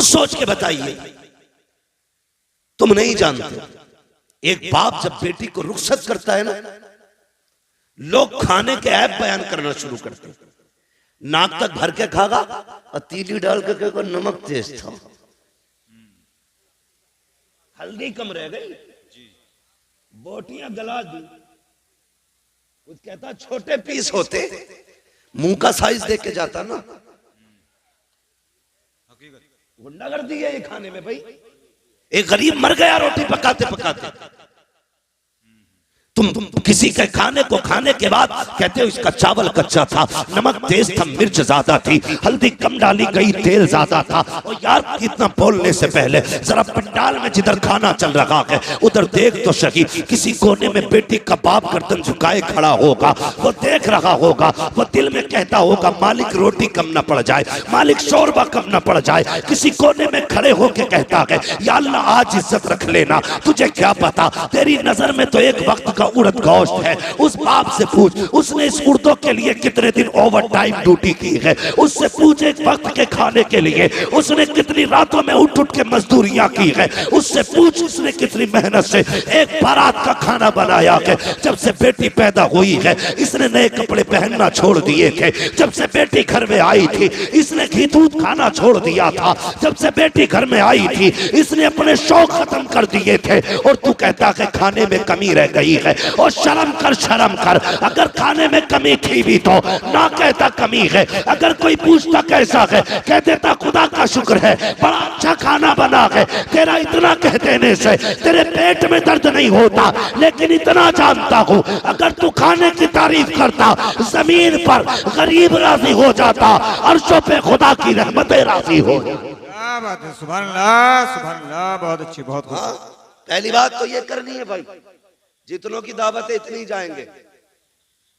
खुद सोच के बताइए, तुम नहीं जानते। एक बाप जब बेटी को रुखसत करता है ना, लोग खाने के ऐप बयान करना शुरू करते हैं। नाक तक भर के खागा और तीली डाल के को नमक तेज था, हल्दी कम रह गई, बोटियां गला दी। कुछ कहता छोटे पीस होते, मुंह का साइज देख के जाता ना। गुंडागर्दी है ये खाने में भाई। एक गरीब मर गया रोटी पकाते पकाते। तुम किसी के खाने को खाने के बाद कहते हो इसका चावल कच्चा था, नमक तेज था, मिर्च ज्यादा थी, हल्दी कम डाली गई, तेल ज्यादा था। और यार कितना बोलने से पहले जरा पंडाल में जिधर खाना चल रहा है उधर देख तो सही। किसी कोने में बेटी का बाप गर्दन झुकाए खड़ा होगा, वो देख रहा होगा, वो दिल में कहता होगा मालिक रोटी कम न पड़ जाए, मालिक शोरबा कम न पड़ जाए। किसी कोने में खड़े होके कहता है या अल्लाह आज इज्जत रख लेना, तुझे क्या पता तेरी नजर में तो एक वक्त का उड़द गोश्त है। उस बाप से पूछ उसने इस उर्दों के लिए कितने दिन ओवर टाइम ड्यूटी की है। उससे पूछ एक वक्त के खाने के लिए उसने कितनी रातों में उठ उठ के मजदूरियां की है। उससे पूछ उसने कितनी मेहनत से एक बारात का खाना बनाया है। जब से बेटी पैदा हुई है इसने नए कपड़े पहनना छोड़ दिए थे। जब से बेटी घर में आई थी इसने घी दूध खाना छोड़ दिया था। जब से बेटी घर में आई थी इसने अपने शौक खत्म कर दिए थे। और तू कहता है खाने में कमी रह गई है। और शर्म कर, शर्म कर। अगर खाने में कमी थी भी तो ना कहता कमी है। अगर कोई पूछता कैसा है कह देता खुदा का शुक्र है बड़ा अच्छा खाना बना है। तेरा इतना कह देने से तेरे पेट में दर्द नहीं होता, लेकिन इतना जानता हूं अगर तू खाने की तारीफ करता जमीन पर गरीब राजी हो जाता, अर्शों पे खुदा की रहमतें राजी हो। क्या बात है, सुभान अल्लाह, सुभान अल्लाह, बहुत अच्छी, बहुत खूब। पहली बात तो ये करनी है भाई, जितनों की दावत है इतनी जाएंगे,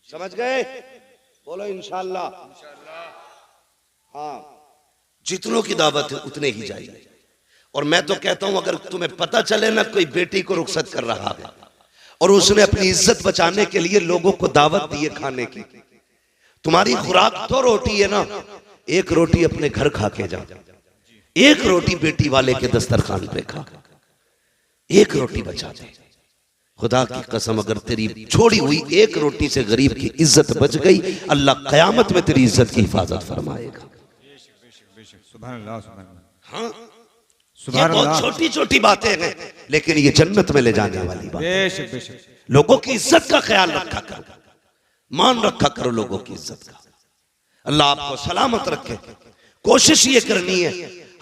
समझ गए? बोलो इंशाल्लाह। हाँ, जितनों की दावत है उतने ही जाएंगे। और मैं तो कहता हूं अगर तुम्हें पता चले ना कोई बेटी को रुखसत कर रहा है और उसने अपनी इज्जत बचाने के लिए लोगों को दावत दी है खाने की, तुम्हारी खुराक तो रोटी है ना, एक रोटी अपने घर खा के जा, एक रोटी बेटी वाले के दस्तरखान पे खा, एक रोटी बचा दे। खुदा की कसम अगर तेरी छोड़ी हुई एक रोटी से गरीब की इज्जत बच गई, अल्लाह कयामत में तेरी इज्जत की हिफाजत फरमाएगा। हाँ, ये बहुत छोटी छोटी बातें हैं लेकिन ये जन्नत में ले जाने वाली बात। लोगों की इज्जत का ख्याल रखा करो, मान रखा करो लोगों की इज्जत का। अल्लाह आपको सलामत रखे। कोशिश ये करनी है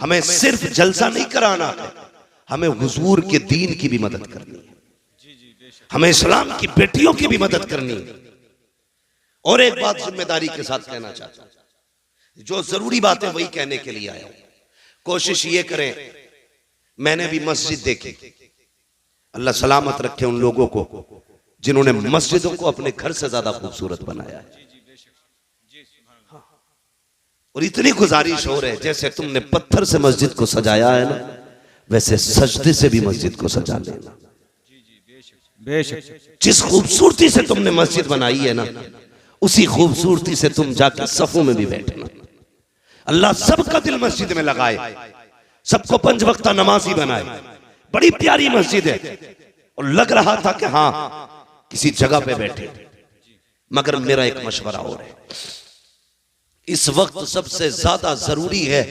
हमें सिर्फ जलसा नहीं कराना है, हमें हुजूर के दीन की भी मदद करनी है, हमें इस्लाम की बेटियों की भी मदद करनी है। और एक बात जिम्मेदारी के साथ कहना चाहता हूं, जो जरूरी बात है वही कहने के लिए आया हूं। कोशिश ये करें, मैंने भी मस्जिद देखी, अल्लाह सलामत रखे उन लोगों को जिन्होंने मस्जिदों को अपने घर से ज्यादा खूबसूरत बनाया है। और इतनी गुजारिश हो रही है जैसे तुमने पत्थर से मस्जिद को सजाया है ना, वैसे सजदे से भी मस्जिद को सजा लेना। जिस खूबसूरती से तुमने मस्जिद बनाई है ना, उसी खूबसूरती से तुम जाकर सफों में भी बैठना। अल्लाह सबका दिल मस्जिद में लगाए, सबको 5 वक्त नमाजी बनाए। बड़ी प्यारी मस्जिद है और लग रहा था कि हाँ किसी जगह पे बैठे। मगर मेरा एक मशवरा और है, इस वक्त सबसे ज्यादा जरूरी है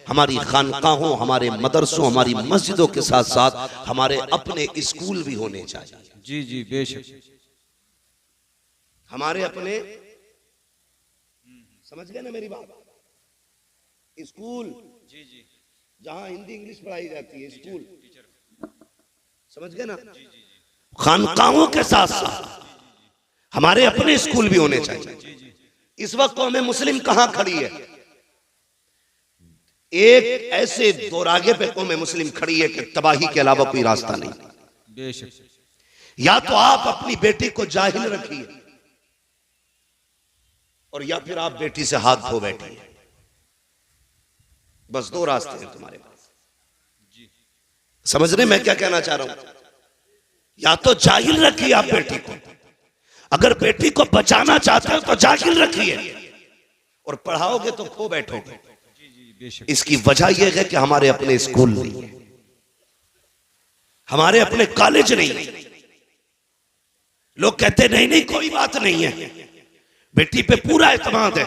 हमारी खानकाहों, हमारे मदरसों, हमारी मस्जिदों के साथ साथ हमारे अपने स्कूल भी होने चाहिए। जी जी बेशक, हमारे अपने, समझ गए ना मेरी बात? स्कूल, जी जी, जहां हिंदी इंग्लिश पढ़ाई जाती है, स्कूल, समझ गए ना? खानकाहों के साथ साथ हमारे अपने स्कूल भी होने चाहिए। इस वक्त कौम मुस्लिम कहां खड़ी है? एक ऐसे दोरागे पे कौम मुस्लिम खड़ी है कि तबाही के अलावा कोई रास्ता नहीं। बेशक, या तो आप अपनी बेटी को जाहिल रखिए और या फिर आप बेटी से हाथ धो बैठिए। बस 2 रास्ते हैं तुम्हारे पास। समझ रहे मैं क्या कहना चाह रहा हूं? या तो जाहिल रखिए आप बेटी को, अगर बेटी को बचाना चाहते हो तो जाहिल रखिए, और पढ़ाओगे तो खो बैठोगे। बेशक। इसकी वजह यह है कि हमारे अपने स्कूल नहीं है, हमारे अपने कॉलेज नहीं है। लोग कहते नहीं नहीं कोई बात नहीं है, बेटी पे पूरा एतमाद है।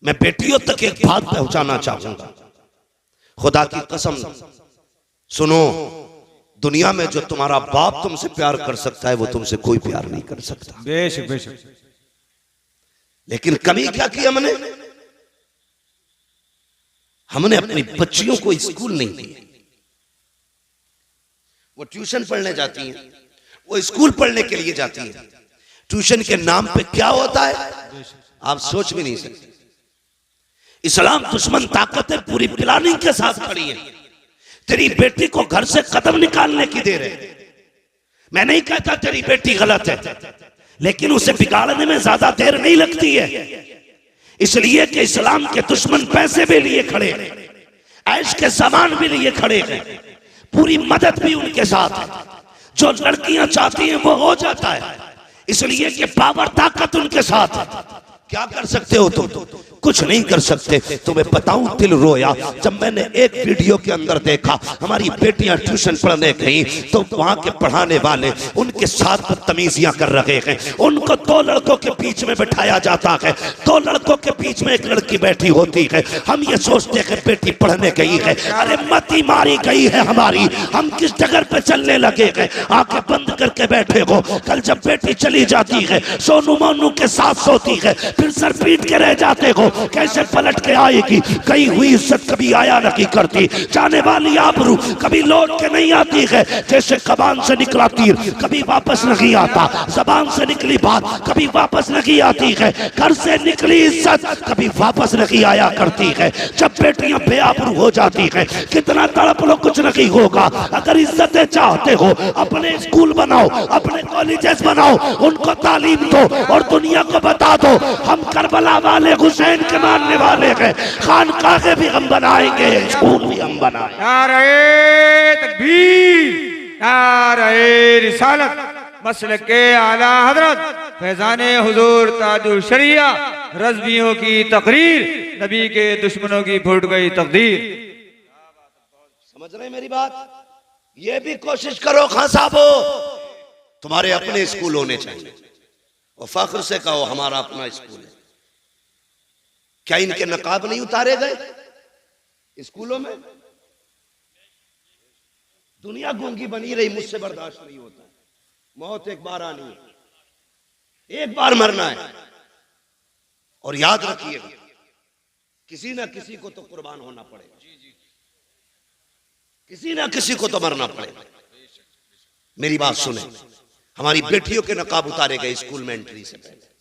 मैं बेटियों तक एक बात पहुंचाना चाहूंगा, खुदा की कसम सुनो, दुनिया में जो तुम्हारा बाप तुमसे प्यार कर सकता है वो तुमसे कोई प्यार नहीं कर सकता। बेशक बेशक। लेकिन कमी क्या की हमने? हमने अपनी बच्चियों को स्कूल नहीं दिए। वो ट्यूशन पढ़ने जाती हैं, वो स्कूल पढ़ने के लिए जाती हैं। ट्यूशन के नाम पे क्या होता है आप सोच भी नहीं सकते। इस्लाम दुश्मन ताकतें पूरी प्लानिंग के साथ खड़ी है, तेरी बेटी को घर से कदम निकालने की दे रहे। मैं नहीं कहता तेरी बेटी गलत है, लेकिन उसे बिगाड़ने में ज्यादा देर नहीं लगती है, इसलिए कि इस्लाम के दुश्मन पैसे भी लिए खड़े हैं, ऐश के सामान भी लिए खड़े हैं, पूरी मदद भी उनके साथ है। जो लड़कियां चाहती हैं वो हो जाता है, इसलिए कि पावर ताकत उनके साथ है। क्या कर सकते हो तुम? कुछ नहीं कर सकते। तुम्हें बताऊं दिल रोया जब मैंने एक वीडियो के अंदर देखा, हमारी बेटियां ट्यूशन पढ़ने गई तो वहां के पढ़ाने वाले उनके साथ बदतमीजियां कर रहे हैं। उनको दो लड़कों के बीच में बिठाया जाता है, दो लड़कों के बीच में एक लड़की बैठी होती है। हम ये सोचते हैं बेटी पढ़ने गई है, अरे मती मारी गई है हमारी, हम किस जगह पे चलने लगे हैं? आंखें बंद करके बैठे हो। कल जब बेटी चली जाती है, सोनू मोनू के साथ सोती है, फिर सर पीट के रह जाते हो। कैसे पलट के आएगी? गई हुई इज्जत कभी आया नहीं करती, जाने वाली आबरू कभी लौट के नहीं आती है। जैसे कबान से निकला तीर कभी वापस नहीं आता, जबान से निकली बात कभी वापस नहीं आती है, घर से निकली इज्जत कभी वापस नहीं आया करती है। जब बेटियां बेआबरू हो जाती है, कितना तड़प लो कुछ नहीं होगा। अगर इज्जतें चाहते हो, अपने स्कूल बनाओ, अपने कॉलेजेस बनाओ, उनको तालीम दो और दुनिया को बता दो हम करबला वाले हुसैन के मानने वाले हैं। खानकाहे भी हम बनाएंगे, स्कूल भी हम बनाएंगे। नारे तकबीर, नारे रिसालत, मसलक के आला हजरत फैजाने हुजूर ताजुल शरिया, रज़वियों की तकरीर, नबी के दुश्मनों की फूट गई तकदीर। समझ रहे मेरी बात? ये भी कोशिश करो खान साहबो, तुम्हारे अपने स्कूल होने चाहिए और फख्र से कहो हमारा अपना स्कूल है। क्या इनके नकाब नहीं उतारे गए स्कूलों में? दुनिया गूंगी बनी रही, मुझसे बर्दाश्त नहीं होता। मौत एक बार आनी है, एक बार मरना है, और याद रखिएगा किसी ना किसी को तो कुर्बान होना पड़ेगा, किसी ना किसी को तो मरना पड़ेगा। मेरी बात सुने, हमारी बेटियों के नकाब उतारे गए स्कूल में एंट्री से पहले,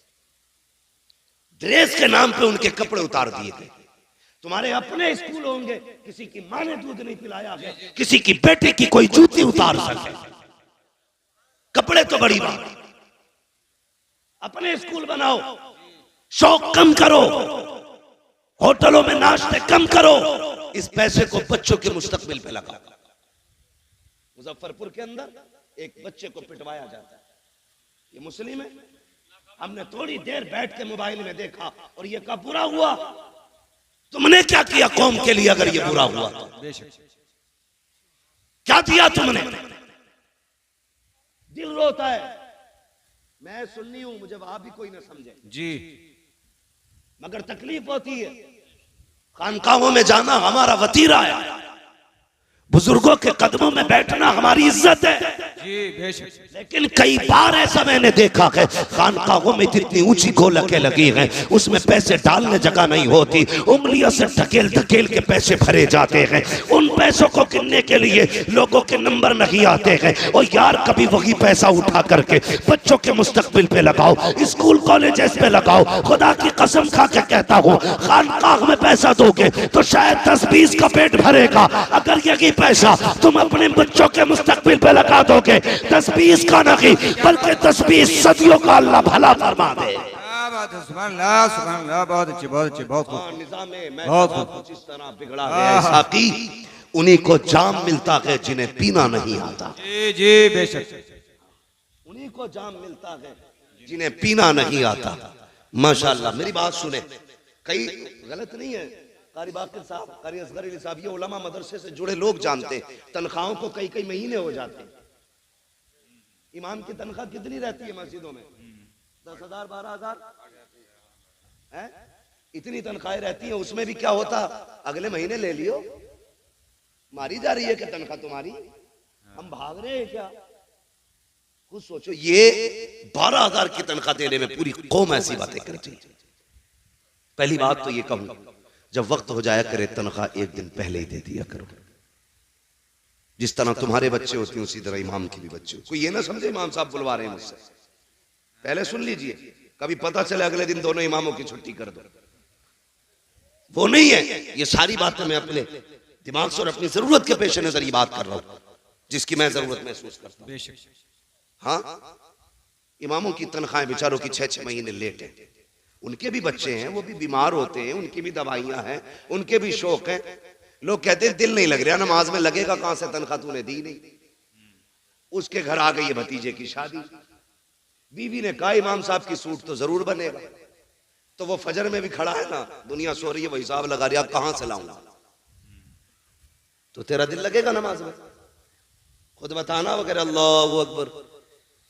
ड्रेस के नाम पे उनके कपड़े उतार दिए गए। तुम्हारे अपने स्कूल होंगे, किसी की मां ने दूध नहीं पिलाया है, किसी की बेटे की कोई जूती उतार सके, कपड़े तो बड़ी बात। अपने स्कूल बनाओ, शौक कम करो, होटलों में नाश्ते कम करो, इस पैसे को बच्चों के मुस्तकबिल पे लगाओ। मुजफ्फरपुर के अंदर एक बच्चे को पिटवाया जाता है, ये मुस्लिम है। हमने थोड़ी देर बैठ के मोबाइल में देखा और ये कब बुरा हुआ। तुमने क्या किया कौम के लिए? अगर ये बुरा हुआ तो क्या दिया तुमने? दिल रोता है। मैं सुन्नी हूं, मुझे वहां भी कोई ना समझे जी, मगर तकलीफ होती है। खानकाहों में जाना हमारा वतीरा है, बुजुर्गों के कदमों में बैठना हमारी इज्जत है। जी बेशक। लेकिन कई बार ऐसा मैंने देखा है, खानकाहों में जितनी ऊंची गोलकें लगी हैं उसमें पैसे डालने जगह नहीं होती, उंगलियों से ढकेल ढकेल के पैसे भरे जाते हैं। उन पैसों को गिनने के लिए लोगों के नंबर नहीं आते हैं। और यार कभी वही पैसा उठा करके बच्चों के मुस्तकबिल पे लगाओ, स्कूल कॉलेजेस पे लगाओ। खुदा की कसम खा के कहता हूँ, खानकाह में पैसा दोगे तो शायद 10-20 का पेट भरेगा। अगर यही पैसा तुम अपने बच्चों के मुस्तकबिल पे लगा दोगे, 10-20 का नहीं बल्कि 10-20 सदियों का अल्लाह भला फरमा दे। सुभान अल्लाह, सुभान अल्लाह। बहुत अच्छी, बहुत अच्छी, बहुत खूब। निज़ामे महफ़िल जिस तरह बिगड़ा है साकी, उन्हीं को जाम मिलता है जिन्हें पीना नहीं आता। जी जी बेशक, उन्हीं को जाम मिलता है जिन्हें पीना नहीं आता। माशाअल्लाह। मेरी बात सुने, कई गलत नहीं है, कारी बाकिर साहब, कारी असगर अली साहब, ये उलमा मदरसे से जुड़े लोग जानते हैं, तनख्वाहों को कई कई महीने हो जाते हैं। इमाम की तनख्वाह कितनी रहती है मस्जिदों में? 10,000 12,000 है, इतनी तनख्वाहें रहती हैं। उसमें भी क्या होता, अगले महीने ले लियो, मारी जा रही है कि तनख्वाह तुम्हारी, हम भाग रहे हैं क्या? कुछ सोचो। ये 12,000 की तनख्वाह देने में पूरी कौम ऐसी बातें करती है। पहली बात तो ये कहूं, जब वक्त हो जाया करे तनख्वाह एक दिन पहले ही दे दिया करो। जिस तरह तुम्हारे बच्चे होते हैं उसी तरह इमाम की भी बच्चे। कोई ये ना समझे इमाम साहब बुलवा रहे हैं मुझसे, पहले सुन लीजिए, कभी पता चले अगले दिन दोनों इमामों की छुट्टी कर दो, वो नहीं है। ये सारी बातें मैं अपने दिमाग से और अपनी जरूरत के पेश नजर ये बात कर रहा हूं, जिसकी मैं जरूरत महसूस करता हूं। हाँ, इमामों की तनख्वाहें बेचारों की 6-6 महीने लेट है। उनके भी बच्चे हैं, वो भी बीमार होते हैं, उनकी भी दवाइयां हैं, उनके भी शौक हैं। लोग कहते हैं दिल नहीं लग रहा नमाज में, लगेगा कहां से, तनख्वाह तूने दी नहीं। उसके घर आ गई है भतीजे की शादी, बीवी ने कहा इमाम साहब की सूट तो जरूर बनेगा, तो वो फजर में भी खड़ा है ना, दुनिया सो रही है, वो हिसाब लगा रही है कहां से लाऊंगा, तो तेरा दिल लगेगा नमाज में? खुद बताना वगैरह, अल्लाह अकबर।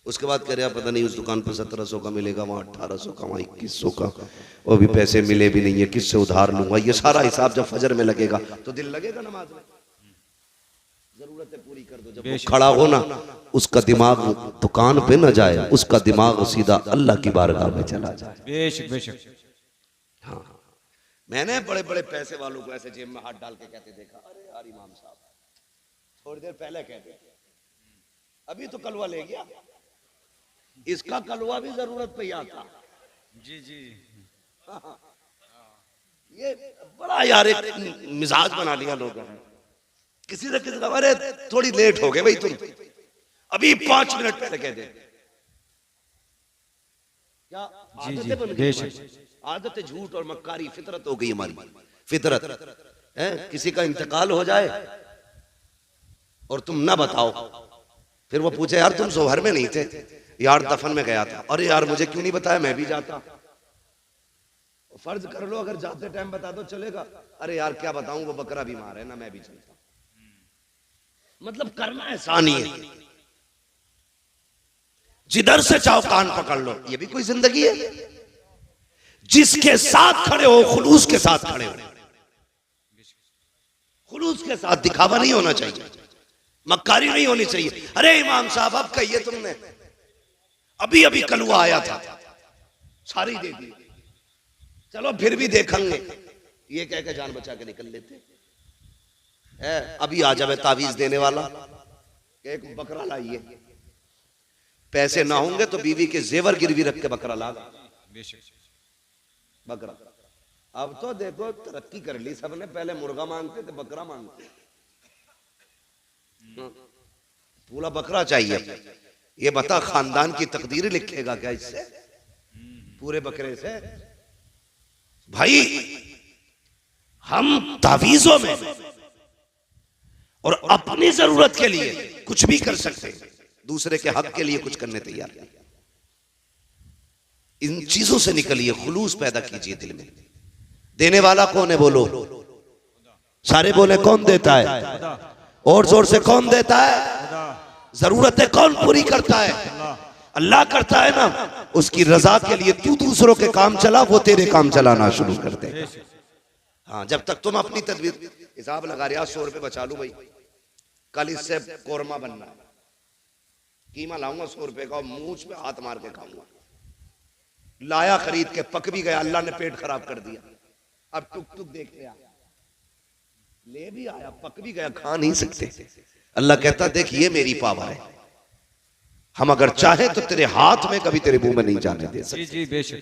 उसके बाद कह रहे पता नहीं उस दुकान पर 1700 का मिलेगा, वहां 1800 का, वहां 2100 का, वो भी पैसे मिले भी नहीं है, किससे उधार लूंगा। ये सारा हिसाब जब फजर में लगेगा तो दिल लगेगा नमाज में? जरूरतें पूरी कर दो। जब वो खड़ा हो ना, उसका दिमाग दुकान पे ना जाए, उसका दिमाग सीधा अल्लाह की बारगाह में चला जाए। बेशक बेशक। हाँ, मैंने बड़े बड़े पैसे वालों को ऐसे जेब में हाथ डाल के कहते देखा, अरे यार इमाम साहब थोड़ी देर पहले कहते, अभी तो कलवा ले गया, इसका कलवा भी जरूरत पे आता। जी जी। हाँ, ये बड़ा यार एक मिजाज बना लिया लोगों ने। किसी ने किसी का, अरे थोड़ी लेट हो गए भाई तुम, अभी 5 मिनट पहले कह दे। क्या आदतें बन गई? आदत झूठ और मक्कारी फितरत हो गई हमारी। फितरत है, किसी का इंतकाल हो जाए और तुम ना बताओ, फिर वो पूछे यार तुम जोहर में नहीं थे, यार दफन में गया था, अरे यार मुझे क्यों नहीं बताया, मैं भी जाता। फर्ज कर लो अगर जाते टाइम बता दो चलेगा, अरे यार क्या बताऊं वो बकरा बीमार है ना, मैं भी चलता। मतलब करना एहसान ही है, जिधर से चाहो कान पकड़ लो। ये भी कोई जिंदगी है? जिसके साथ खड़े हो खुलूस के साथ खड़े हो, खुलूस के साथ, दिखावा नहीं होना चाहिए, मक्कारी नहीं होनी चाहिए। अरे इमाम साहब अब कहिए तुमने, अभी अभी कलवा आया था, सारी दे दी, चलो फिर भी देखेंगे, ये कह के जान बचा के निकल लेते है। अभी आ जावे तावीज देने वाला, एक बकरा लाइए, पैसे ना होंगे तो बीवी के जेवर गिरवी रख के बकरा ला, बकरा। अब तो देखो तरक्की कर ली सबने, पहले मुर्गा मांगते थे, बकरा मांगते, पूरा बकरा चाहिए। ये बता खानदान की तकदीर लिखेगा क्या इससे, पूरे बकरे से? भाई हम तावीजों में और अपनी जरूरत के लिए कुछ भी कर सकते, दूसरे के हक के लिए कुछ करने तैयार नहीं। इन चीजों से निकलिए, खुलूस पैदा कीजिए दिल में। देने वाला कौन है बोलो, सारे बोले कौन देता है, और जोर से कौन देता है? जरूरतें कौन पूरी करता है? अल्लाह करता है ना। उसकी रजा के लिए तू दूसरों के काम चला, वो तेरे काम चलाना शुरू कर दे। हाँ, जब तक तुम अपनी तदबीर, हिसाब लगा रहे 100 रुपए बचा लूं भाई, कल इससे कोरमा बनना है, कीमा लाऊंगा 100 रुपए का, मूंछ पे हाथ मार के खाऊंगा। लाया खरीद के, पक भी गया, अल्लाह ने पेट खराब कर दिया। अब टुक टुक देखते आ, ले भी आया, पक भी गया, खा नहीं सकते। अल्लाह कहता देख ये मेरी पावर है, हम अगर चाहे तो तेरे हाथ में कभी तेरे मुंह में नहीं जाने दे सकते। जी बेशक,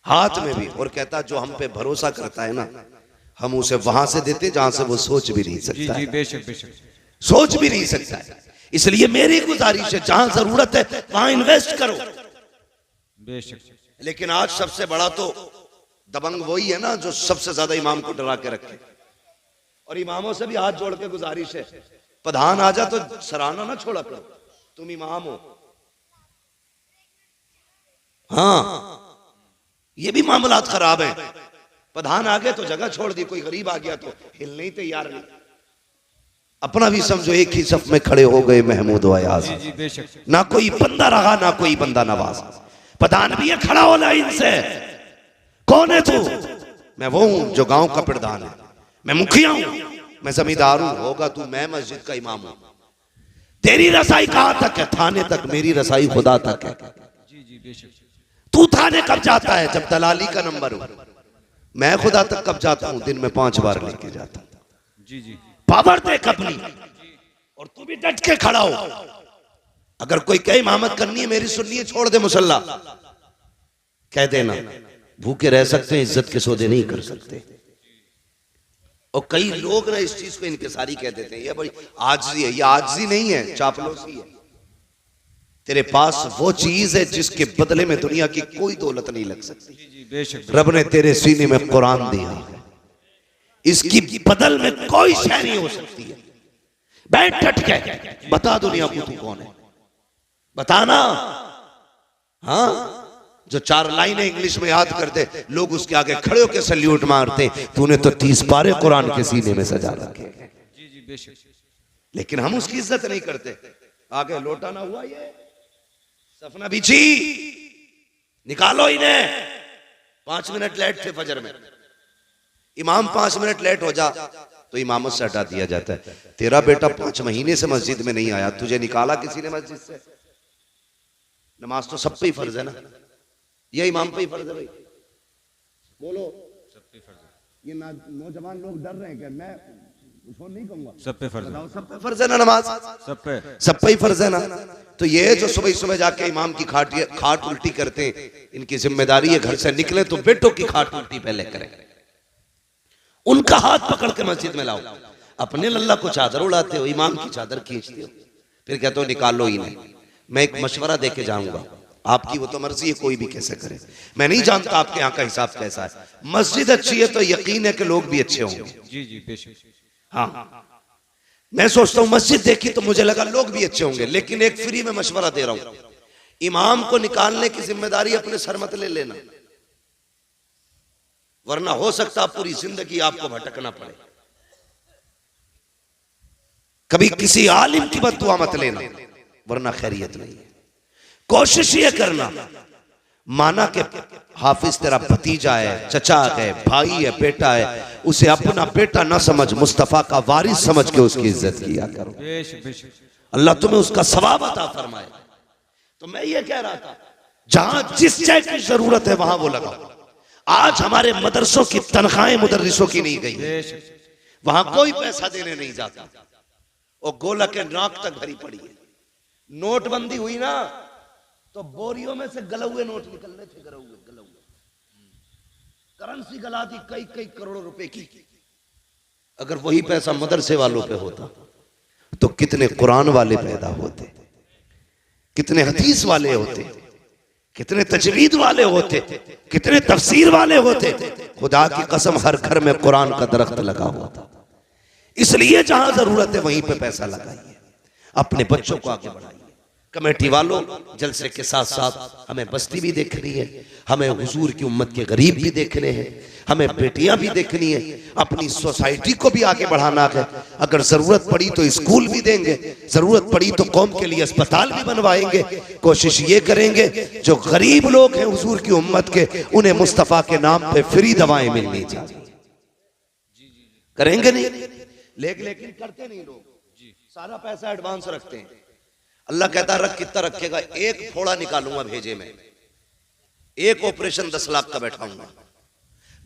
हाथ में भी। और कहता जो हम पे भरोसा करता है ना, हम उसे वहां से देते जहां से वो सोच भी नहीं सकता। जी बेशक बेशक, सोच भी नहीं सकता है। इसलिए मेरी गुजारिश है जहां जरूरत है वहां इन्वेस्ट करो। बेशक। लेकिन आज सबसे बड़ा तो दबंग वही है ना जो सबसे ज्यादा इमाम को डरा के रखे। और इमामों से भी हाथ जोड़ के गुजारिश है, प्रधान आ जा तो सराहना ना छोड़ा करो, तुम इमाम हो। हाँ, ये भी मामलात खराब है। प्रधान आ गए तो जगह छोड़ दी, कोई गरीब आ गया तो हिलने ही तैयार नहीं। अपना भी समझो, एक ही सफ में खड़े हो गए महमूद व अयाज। ना कोई बंदा रहा ना कोई बंदा नवाज। प्रधान भी है, खड़ा हो लाइन से। कौन है तू? मैं वो हूं जो गांव का प्रधान है, मैं मुखिया हूं, मैं जमींदार हूं। होगा तू? मैं मस्जिद का इमाम हूं। तेरी रसाई कहां तक है? थाने तक। मेरी रसाई खुदा तक है। तू थाने कब जाता है? जब दलाली का नंबर हो। मैं खुदा तक कब जाता हूं? दिन में 5 बार लेके जाता हूं। जी जी, पावर देख अपनी, और तू भी डट के खड़ा हो। अगर कोई कहे इमामत करनी है मेरी सुननी है, छोड़ दे मुसल्ला, कह देना। भूखे रह सकते हैं, इज्जत के सौदे नहीं कर सकते। और कई लोग ना इस चीज को इनकिसारी कह देते हैं, ये बड़ी आजिज़ी है। ये आजिज़ी नहीं है, चापलूसी है। तेरे पास वो चीज है जिसके बदले में दुनिया की कोई दौलत नहीं लग सकती। रब ने तेरे सीने में कुरान दिया है, इसकी बदल में कोई शय नहीं हो सकती है। बैठ डट के बता दुनिया को तू कौन है, बताना। हाँ, जो 4 लाइनें इंग्लिश में याद करते लोग उसके आगे खड़े होकर सल्यूट मारते। तूने तो 30 पारे कुरान के सीने में सजा रखे। लेकिन हम उसकी इज्जत नहीं करते। आगे लौटाना हुआ, ये सफना बिछी, निकालो इन्हें। 5 मिनट लेट थे फजर में, इमाम 5 मिनट लेट हो जा तो इमामत से हटा दिया जाता है। तेरा बेटा 5 महीने से मस्जिद में नहीं आया, तुझे निकाला किसी ने मस्जिद से? नमाज तो सब पे ही फर्ज है ना, ये इमाम पे ही फर्ज है भाई? बोलो, सब पे फर्ज है। ये नौजवान लोग डर रहे हैं कि मैं उसको नहीं कहूंगा। सब पे फर्ज है, सब पे फर्ज है ना नमाज? सब पे ही फर्ज है ना। तो ये जो सुबह सुबह जाके इमाम की खाट उल्टी करते हैं, इनकी जिम्मेदारी है घर से निकले तो बेटों की खाट उल्टी पहले करें, उनका हाथ पकड़ के मस्जिद में लाओ। अपने लल्ला को चादर उड़ाते हो, इमाम की चादर खींचते हो, फिर कहते हो निकालो ही नहीं। मैं एक मशवरा देके जाऊंगा, आपकी वो तो मर्जी है, कोई भी कैसे करे। मैं नहीं जानता आपके यहाँ का हिसाब कैसा है। मस्जिद अच्छी है तो यकीन है कि लोग भी अच्छे होंगे। जी जी बेशक। हाँ, मैं सोचता हूँ मस्जिद देखी तो मुझे लगा लोग भी अच्छे होंगे। लेकिन एक फ्री में मशवरा दे रहा हूं, इमाम को निकालने की जिम्मेदारी अपने सर मत ले लेना, वरना हो सकता पूरी जिंदगी आपको भटकना पड़े। कभी किसी आलिम की बद्दुआ मत लेना, वरना खैरियत नहीं है। कोशिश ये करना, माना कि हाफिज तेरा भतीजा है, चचा है, भाई है, बेटा है, उसे अपना बेटा ना समझ, मुस्तफा का वारिस समझ के उसकी इज्जत किया करो। अल्लाह तुम्हें उसका सवाब अता फरमाए। तो मैं ये कह रहा था, जहां जिस चीज की जरूरत है वहां वो लगाओ। आज हमारे मदरसों की तनख्वाहें मुदर्रिसों की नहीं गई, वहां कोई पैसा देने नहीं जाता, और गोला के नाक तक भरी पड़ी है। नोटबंदी हुई ना तो बोरियों में से गले हुए नोट निकल रहे थे, गले हुए करेंसी गला दी कई कई करोड़ों रुपए की। अगर वही पैसा मदरसे वालों पे होता तो कितने कुरान वाले पैदा होते, कितने हदीस वाले होते, कितने तजवीद वाले होते, कितने तफसीर वाले होते। खुदा की कसम हर घर में कुरान का दरख्त लगा हुआ था। इसलिए जहां जरूरत है वहीं पे पैसा लगाइए, अपने बच्चों को आगे बढ़ाइए। कमेटी वालों, जलसे के साथ साथ हमें बस्ती भी देखनी है, हमें हुजूर की उम्मत के गरीब भी देखने हैं, हमें बेटियां भी देखनी है, अपनी सोसाइटी को भी आगे बढ़ाना है। अगर जरूरत पड़ी तो स्कूल भी देंगे, जरूरत पड़ी तो कौम के लिए अस्पताल भी बनवाएंगे। कोशिश ये करेंगे जो गरीब लोग हैं हुजूर की उम्मत के, उन्हें मुस्तफा के नाम पे फ्री दवाएं मिलनी चाहिए। करेंगे नहीं, लेकिन करते नहीं लोग, सारा पैसा एडवांस रखते हैं। अल्लाह कहता रख, कितना रखेगा? एक फोड़ा निकालूंगा भेजे में, एक ऑपरेशन 10 लाख का बैठाऊंगा,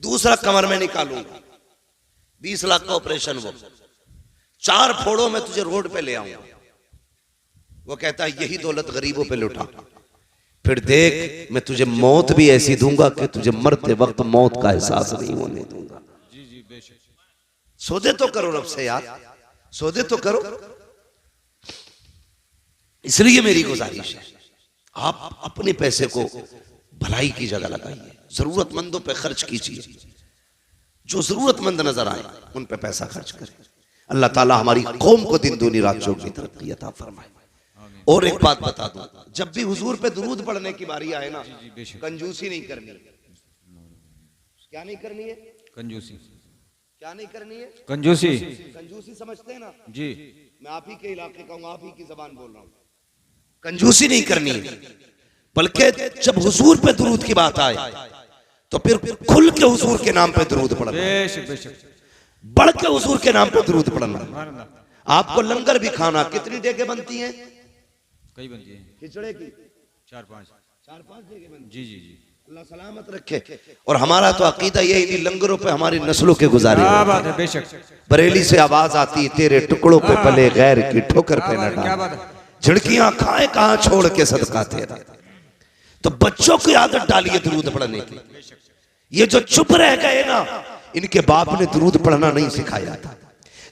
दूसरा कमर में निकालूंगा 20 लाख का ऑपरेशन, वो 4 फोड़ों में तुझे रोड पे ले आऊंगा। वो कहता है यही दौलत गरीबों पे लुटा, फिर देख मैं तुझे मौत भी ऐसी दूंगा कि तुझे मरते वक्त मौत का एहसास नहीं होने दूंगा। सौदे तो करो रब से यार, सौदे तो करो। इसलिए मेरी गुजारिश है, आप अपने पैसे को भलाई की जगह लगाइए, जरूरतमंदों पे खर्च कीजिए, जो जरूरतमंद नजर आए उन पे पैसा खर्च करें। अल्लाह ताला हमारी कौम को दिन दूनी रात चौगुनी तरक्की अता फरमाए। और एक बात बता दूं, जब भी हुजूर पे दुरूद पढ़ने की बारी आए ना, कंजूसी नहीं करनी। क्या नहीं करनी है? कंजूसी। क्या नहीं करनी है? कंजूसी। कंजूसी समझते हैं ना जी। मैं आप ही के इलाके का हूं, आप ही की जबान बोल रहा हूं। कंजूसी नहीं करनी है, बल्कि जब हुजूर पे दुरूद की बात आए तो फिर खुल के हुजूर के नाम पे दुरूद पढ़ना, बेशक बेशक, बढ़ के हुजूर के नाम पे दुरूद पढ़ना। सुभान अल्लाह। आपको लंगर भी खाना, कितनी देगे बनती हैं? कई बनती है, खिचड़े की 4-5। 4-5 देगे बनती। जी जी जी। अल्लाह सलामत रखे। और हमारा तो अकीदा यही, इन्हीं लंगरों पे हमारी नस्लों के गुजारे। क्या बात है, बेशक। बरेली से आवाज आती, तेरे टुकड़ों पे पले गैर की ठोकर पे न क्या डाल, बात है। झिड़कियां खाए कहां छोड़ के सदका तेरा। तो बच्चों की आदत डालिए दुरूद पढ़ने की। ये जो चुप रह गए ना, इनके बाप ने दुरूद पढ़ना नहीं सिखाया था।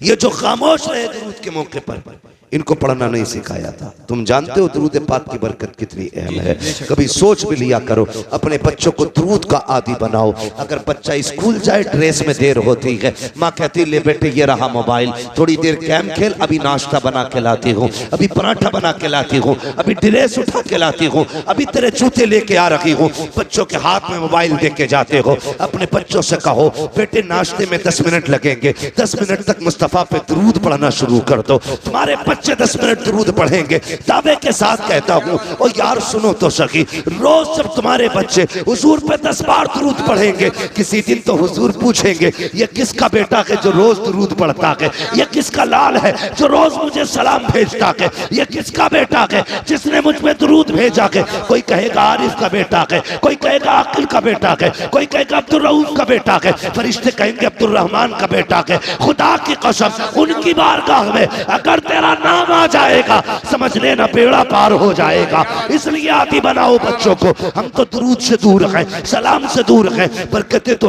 ये जो खामोश रहे दुरूद के मौके पर, इनको पढ़ना नहीं सिखाया था। तुम जानते हो दुरूद पाक की बरकत कितनी अहम है। कभी सोच भी लिया करो, अपने बच्चों को दुरूद का आदी बनाओ। अगर बच्चा स्कूल जाए, ड्रेस में देर होती है, माँ कहती ले बेटे ये रहा मोबाइल, थोड़ी देर गेम खेल, अभी नाश्ता बना के लाती हूँ, अभी पराठा बना के लाती हूँ, अभी ड्रेस उठा के लाती हूँ, अभी तेरे जूते लेके आ रही हूँ। बच्चों के हाथ में मोबाइल दे के जाते हो। अपने बच्चों से कहो बेटे नाश्ते में 10 मिनट लगेंगे, 10 मिनट तक मुस्तफा पे दुरूद पढ़ना शुरू कर दो। तुम्हारे बच्चे 10 मिनट दुरूद पढ़ेंगे। दावे के साथ कहता हूँ, और यार सुनो तो सही, रोज जब तुम्हारे बच्चे हुजूर पे 10 बार दुरूद पढ़ेंगे, किसी दिन तो हुजूर पूछेंगे ये किसका बेटा है जो रोज दुरूद पढ़ता है, ये किसका लाल है जो रोज मुझे सलाम भेजता है, ये किसका बेटा है जिसने मुझ पे दुरूद भेजा है। कोई कहेगा आरिफ का बेटा है, कोई कहेगा अकिल का बेटा है, कोई कहेगा अब्दुल रऊफ का बेटा है, फरिश्ते कहेंगे अब्दुल रहमान का बेटा है। खुदा की कसम, उनकी बारगाह में अगर तेरा नाम आ जाएगा, समझ लेना बेड़ा पार हो जाएगा। इसलिए आदी बनाओ बच्चों को। हम तो दुरूद से दूर हैं, सलाम से दूर हैं, बरकतें तो